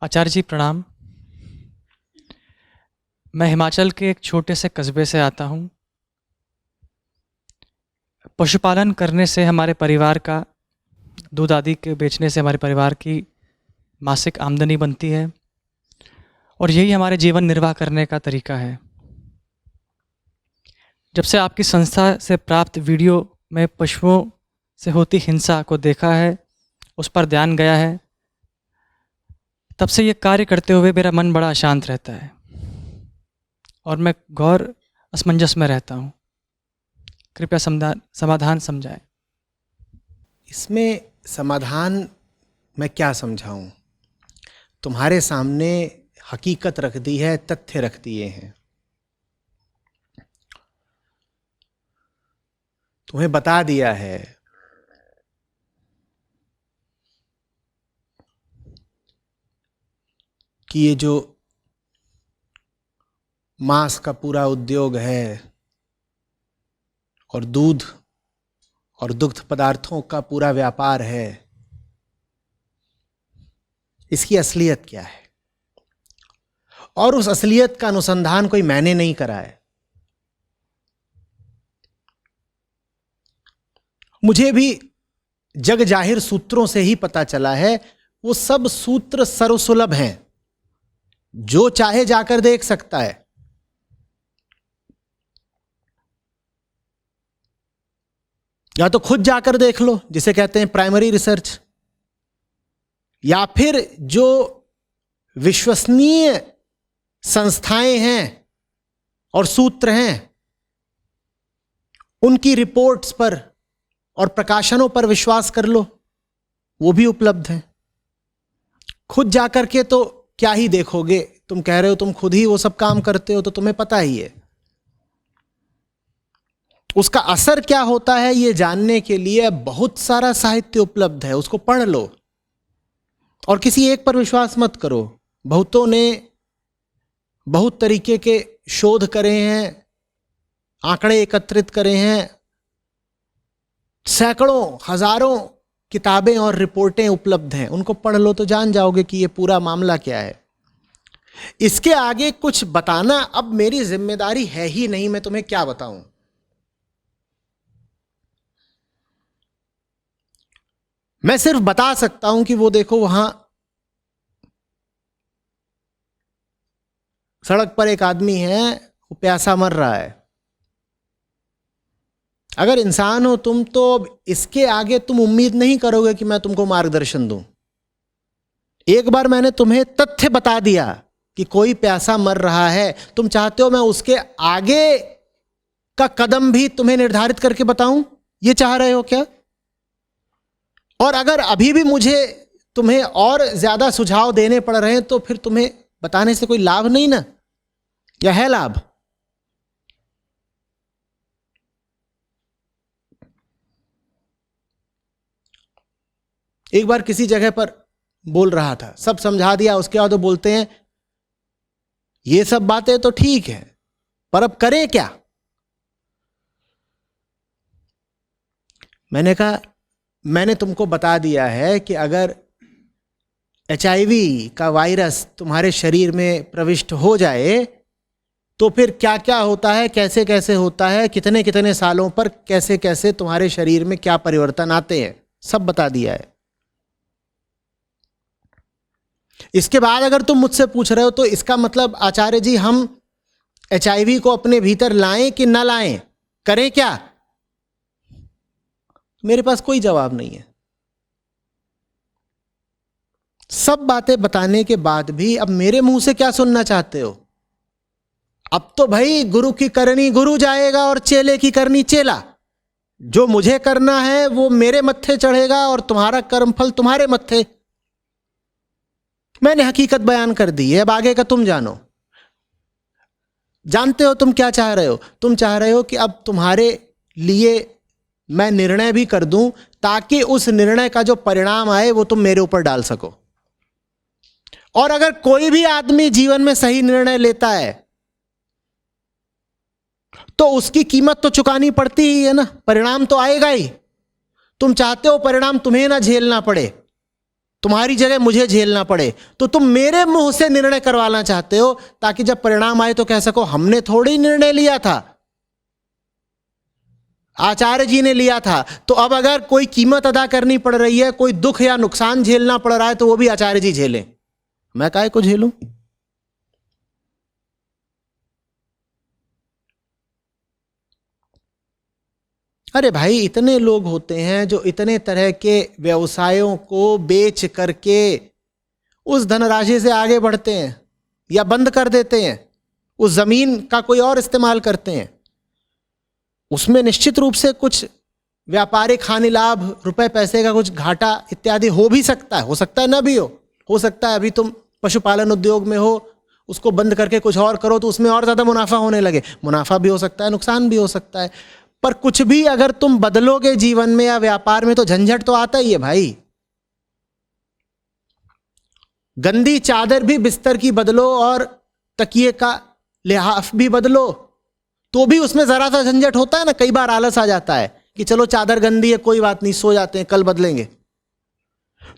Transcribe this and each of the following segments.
आचार्य जी प्रणाम। मैं हिमाचल के एक छोटे से कस्बे से आता हूँ। पशुपालन करने से हमारे परिवार का दूध आदि के बेचने से हमारे परिवार की मासिक आमदनी बनती है और यही हमारे जीवन निर्वाह करने का तरीका है। जब से आपकी संस्था से प्राप्त वीडियो में पशुओं से होती हिंसा को देखा है, उस पर ध्यान गया है, तब से ये कार्य करते हुए मेरा मन बड़ा अशांत रहता है और मैं घोर असमंजस में रहता हूँ। कृपया समाधान समझाएं। इसमें समाधान मैं क्या समझाऊं? तुम्हारे सामने हकीकत रख दी है, तथ्य रख दिए हैं। तुम्हें बता दिया है कि ये जो मांस का पूरा उद्योग है और दूध और दुग्ध पदार्थों का पूरा व्यापार है, इसकी असलियत क्या है। और उस असलियत का अनुसंधान कोई मैंने नहीं करा है, मुझे भी जग जाहिर सूत्रों से ही पता चला है। वो सब सूत्र सर्वसुलभ हैं, जो चाहे जाकर देख सकता है। या तो खुद जाकर देख लो, जिसे कहते हैं प्राइमरी रिसर्च, या फिर जो विश्वसनीय संस्थाएं हैं और सूत्र हैं, उनकी रिपोर्ट्स पर और प्रकाशनों पर विश्वास कर लो, वो भी उपलब्ध हैं। खुद जाकर के तो क्या ही देखोगे, तुम कह रहे हो तुम खुद ही वो सब काम करते हो, तो तुम्हें पता ही है। उसका असर क्या होता है ये जानने के लिए बहुत सारा साहित्य उपलब्ध है, उसको पढ़ लो। और किसी एक पर विश्वास मत करो, बहुतों ने बहुत तरीके के शोध करे हैं, आंकड़े एकत्रित करे हैं, सैकड़ों हजारों किताबें और रिपोर्टें उपलब्ध हैं, उनको पढ़ लो तो जान जाओगे कि ये पूरा मामला क्या है। इसके आगे कुछ बताना अब मेरी जिम्मेदारी है ही नहीं, मैं तुम्हें क्या बताऊं। मैं सिर्फ बता सकता हूं कि वो देखो वहां सड़क पर एक आदमी है, वो प्यासा मर रहा है। अगर इंसान हो तुम, तो इसके आगे तुम उम्मीद नहीं करोगे कि मैं तुमको मार्गदर्शन दूं। एक बार मैंने तुम्हें तथ्य बता दिया कि कोई प्यासा मर रहा है, तुम चाहते हो मैं उसके आगे का कदम भी तुम्हें निर्धारित करके बताऊं? ये चाह रहे हो क्या? और अगर अभी भी मुझे तुम्हें और ज्यादा सुझाव देने पड़ रहे हैं, तो फिर तुम्हें बताने से कोई लाभ नहीं ना, या है लाभ? एक बार किसी जगह पर बोल रहा था, सब समझा दिया, उसके बाद वो बोलते हैं ये सब बातें तो ठीक है, पर अब करें क्या? मैंने कहा मैंने तुमको बता दिया है कि अगर HIV का वायरस तुम्हारे शरीर में प्रविष्ट हो जाए तो फिर क्या क्या होता है, कैसे कैसे होता है, कितने कितने सालों पर कैसे कैसे तुम्हारे शरीर में क्या परिवर्तन आते हैं, सब बता दिया है। इसके बाद अगर तुम मुझसे पूछ रहे हो तो इसका मतलब आचार्य जी हम HIV को अपने भीतर लाएं कि ना लाएं, करें क्या? मेरे पास कोई जवाब नहीं है। सब बातें बताने के बाद भी अब मेरे मुंह से क्या सुनना चाहते हो? अब तो भाई गुरु की करनी गुरु जाएगा और चेले की करनी चेला। जो मुझे करना है वो मेरे मत्थे चढ़ेगा और तुम्हारा कर्मफल तुम्हारे मत्थे। मैंने हकीकत बयान कर दी है, अब आगे का तुम जानो। जानते हो तुम क्या चाह रहे हो? तुम चाह रहे हो कि अब तुम्हारे लिए मैं निर्णय भी कर दूं ताकि उस निर्णय का जो परिणाम आए वो तुम मेरे ऊपर डाल सको। और अगर कोई भी आदमी जीवन में सही निर्णय लेता है तो उसकी कीमत तो चुकानी पड़ती ही है ना, परिणाम तो आएगा ही। तुम चाहते हो परिणाम तुम्हें ना झेलना पड़े, तुम्हारी जगह मुझे झेलना पड़े, तो तुम मेरे मुंह से निर्णय करवाना चाहते हो ताकि जब परिणाम आए तो कह सको हमने थोड़ी निर्णय लिया था, आचार्य जी ने लिया था। तो अब अगर कोई कीमत अदा करनी पड़ रही है, कोई दुख या नुकसान झेलना पड़ रहा है, तो वो भी आचार्य जी झेलें, मैं काहे को झेलूं? अरे भाई, इतने लोग होते हैं जो इतने तरह के व्यवसायों को बेच करके उस धनराशि से आगे बढ़ते हैं या बंद कर देते हैं, उस जमीन का कोई और इस्तेमाल करते हैं। उसमें निश्चित रूप से कुछ व्यापारिक हानि लाभ, रुपए पैसे का कुछ घाटा इत्यादि हो भी सकता है, हो सकता है ना भी हो सकता है अभी तुम पशुपालन उद्योग में हो, उसको बंद करके कुछ और करो तो उसमें और ज्यादा मुनाफा होने लगे। मुनाफा भी हो सकता है, नुकसान भी हो सकता है, पर कुछ भी अगर तुम बदलोगे जीवन में या व्यापार में तो झंझट तो आता ही है भाई। गंदी चादर भी बिस्तर की बदलो और तकिए का लिहाफ भी बदलो, तो भी उसमें जरा सा झंझट होता है ना। कई बार आलस आ जाता है कि चलो चादर गंदी है, कोई बात नहीं, सो जाते हैं, कल बदलेंगे।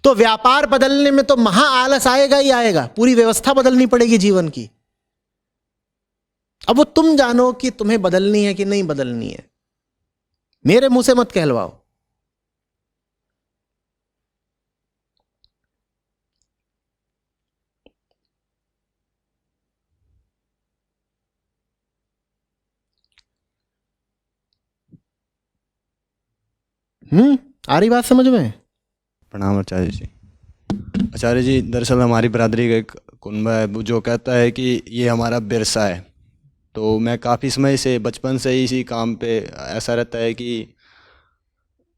तो व्यापार बदलने में तो महा आलस आएगा ही आएगा, पूरी व्यवस्था बदलनी पड़ेगी जीवन की। अब वो तुम जानो कि तुम्हें बदलनी है कि नहीं बदलनी है, मेरे मुंह से मत कहलवाओ। आ रही बात समझ में? प्रणाम आचार्य जी। आचार्य जी, दरअसल हमारी बरादरी का एक कुनबा है वो जो कहता है कि ये हमारा विरसा है। तो मैं काफ़ी समय से, बचपन से ही इसी काम पे ऐसा रहता है कि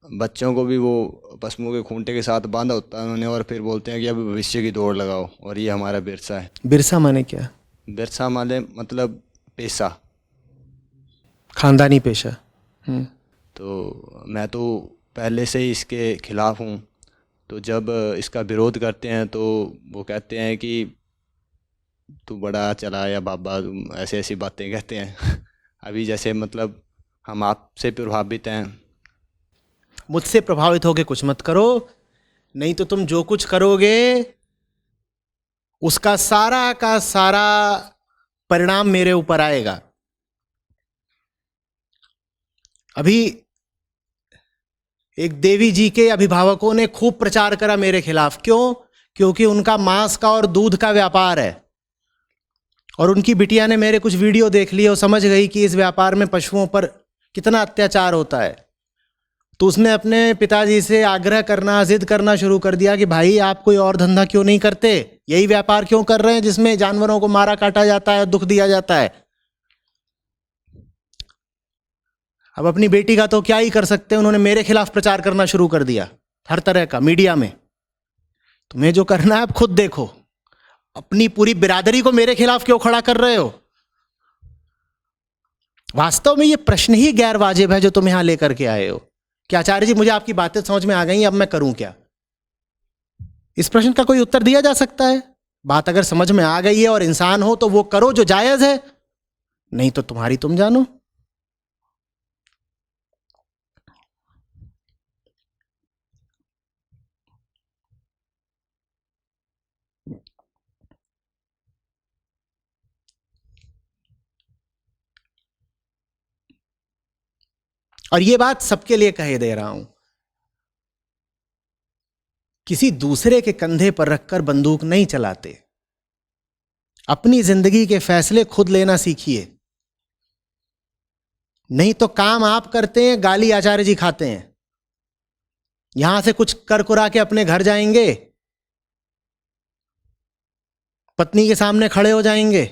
बच्चों को भी वो पशुओं के खूंटे के साथ बांधा होता है उन्होंने, और फिर बोलते हैं कि अब भविष्य की दौड़ लगाओ, और ये हमारा विरसा है। बिरसा माने क्या? विरसा माने मतलब पेशा, खानदानी पेशा। तो मैं तो पहले से ही इसके खिलाफ हूँ। तो जब इसका विरोध करते हैं तो वो कहते हैं कि तू बड़ा चला या बाबा, तुम ऐसे ऐसी बातें कहते हैं। अभी जैसे मतलब हम आपसे प्रभावित हैं। मुझसे प्रभावित होके कुछ मत करो, नहीं तो तुम जो कुछ करोगे उसका सारा का सारा परिणाम मेरे ऊपर आएगा। अभी एक देवी जी के अभिभावकों ने खूब प्रचार करा मेरे खिलाफ। क्यों? क्योंकि उनका मांस का और दूध का व्यापार है, और उनकी बिटिया ने मेरे कुछ वीडियो देख लिए और समझ गई कि इस व्यापार में पशुओं पर कितना अत्याचार होता है। तो उसने अपने पिताजी से आग्रह करना, जिद करना शुरू कर दिया कि भाई आप कोई और धंधा क्यों नहीं करते, यही व्यापार क्यों कर रहे हैं जिसमें जानवरों को मारा काटा जाता है, दुख दिया जाता है। अब अपनी बेटी का तो क्या ही कर सकते हैं, उन्होंने मेरे खिलाफ प्रचार करना शुरू कर दिया हर तरह का मीडिया में। तुम्हें जो करना है अब खुद देखो, अपनी पूरी बिरादरी को मेरे खिलाफ क्यों खड़ा कर रहे हो? वास्तव में ये प्रश्न ही गैर वाजिब है जो तुम यहां लेकर के आए हो कि आचार्य जी मुझे आपकी बातें समझ में आ गई, अब मैं करूं क्या? इस प्रश्न का कोई उत्तर दिया जा सकता है? बात अगर समझ में आ गई है और इंसान हो तो वो करो जो जायज है, नहीं तो तुम्हारी तुम जानो। और ये बात सबके लिए कहे दे रहा हूं, किसी दूसरे के कंधे पर रखकर बंदूक नहीं चलाते। अपनी जिंदगी के फैसले खुद लेना सीखिए, नहीं तो काम आप करते हैं, गाली आचार्य जी खाते हैं। यहां से कुछ कर कुरा के अपने घर जाएंगे, पत्नी के सामने खड़े हो जाएंगे,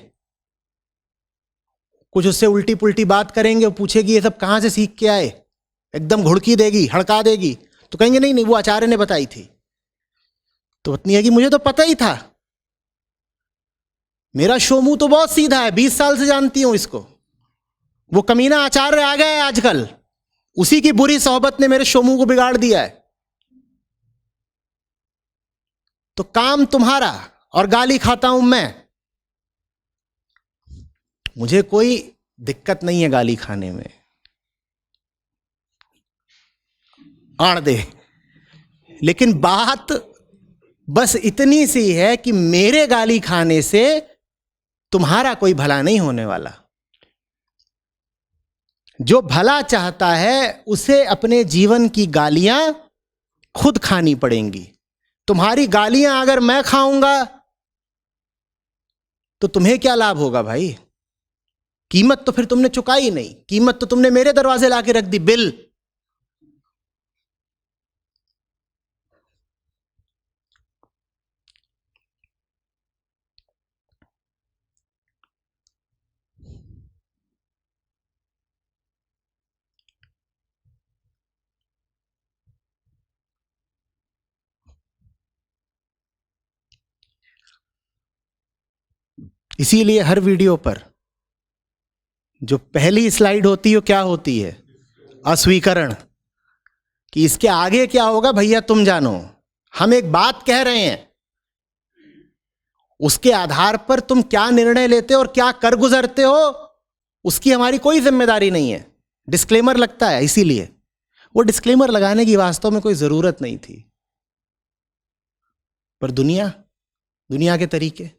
कुछ उससे उल्टी पुल्टी बात करेंगे, वो पूछेगी ये सब कहां से सीख के आए, एकदम घुड़की देगी, हड़का देगी, तो कहेंगे नहीं नहीं वो आचार्य ने बताई थी। तो पत्नी है कि मुझे तो पता ही था, मेरा शोमू तो बहुत सीधा है, 20 साल से जानती हूं इसको। वो कमीना आचार्य आ गया है आजकल, उसी की बुरी सोहबत ने मेरे शोमू को बिगाड़ दिया है। तो काम तुम्हारा और गाली खाता हूं मैं। मुझे कोई दिक्कत नहीं है गाली खाने में, आड़ दे, लेकिन बात बस इतनी सी है कि मेरे गाली खाने से तुम्हारा कोई भला नहीं होने वाला। जो भला चाहता है उसे अपने जीवन की गालियां खुद खानी पड़ेंगी। तुम्हारी गालियां अगर मैं खाऊंगा तो तुम्हें क्या लाभ होगा भाई? कीमत तो फिर तुमने चुकाई नहीं, कीमत तो तुमने मेरे दरवाजे लाके रख दी, बिल। इसीलिए हर वीडियो पर जो पहली स्लाइड होती है वो क्या होती है? अस्वीकरण। कि इसके आगे क्या होगा भैया तुम जानो। हम एक बात कह रहे हैं, उसके आधार पर तुम क्या निर्णय लेते हो और क्या कर गुजरते हो उसकी हमारी कोई जिम्मेदारी नहीं है। डिस्क्लेमर लगता है, इसीलिए वो डिस्क्लेमर लगाने की वास्तव में कोई जरूरत नहीं थी। पर दुनिया के तरीके